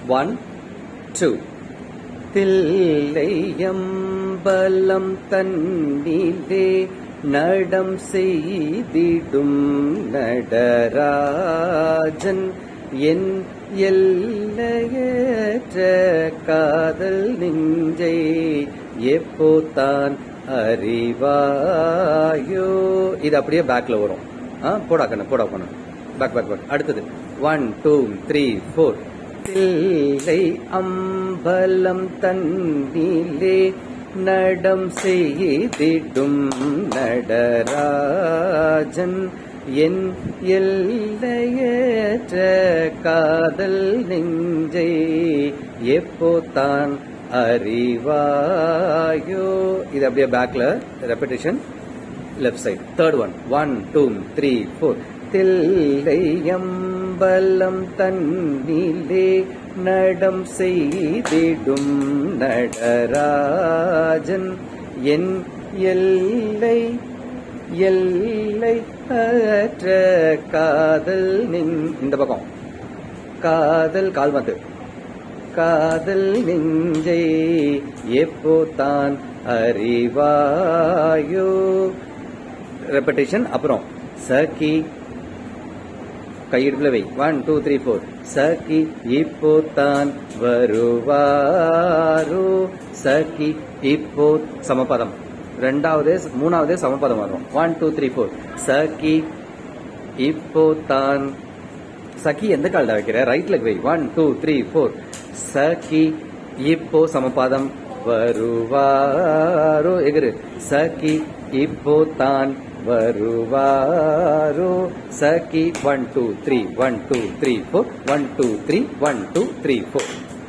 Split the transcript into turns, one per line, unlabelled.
1, 2. தில்லையம்பலம் தன்னிலே நடம் செய்திடும் நடராஜன் என் எல்லையற்ற காதல் நெஞ்சை எப்போதான் அறிவாயோ. இது அப்படியே பேக்ல வரும். போடா கண்ணு பேக். அடுத்தது 1, 2, 3, 4. தில்லை அம்பலம் தன்னிலே நடம் செய்திடும் நடராஜன் என் எல்லையற்ற காதல் நெஞ்சை எப்போதான் அறிவாயோ. இது அப்படியே பேக்ல repetition left side. Third one 1, 2, 3, 4. Thillaiambalam தன்னிலே நடம் செய்திடும் நடராஜன் என் எல்லை அற்ற காதல் இந்த பக்கம் காதல் கால்மத்து காதல் நெஞ்சை எப்போதான் அறிவாயோ. ரெப்படேஷன். அப்புறம் சகி கையிடுப்புல வை. 1, 2, 3, 4. சகி இப்போதான் வருவாரோ. சகி இப்போ சமபதம். மூணாவது சமபதம் வரும். 1, 2, 3, 4. சகி இப்போதான். சகி எந்த கால்டா வைக்கிற? ரைட்ல வை. 1, 2, 3, 4. சகி இப்போ சமபாதம் வருவாரோ. எகிரு. சகி இப்போதான் வருவாரோ. சகி 1, 2, 3, 1, 2, 3, 4. 1, 2, 3, 1, 2, 3, 4.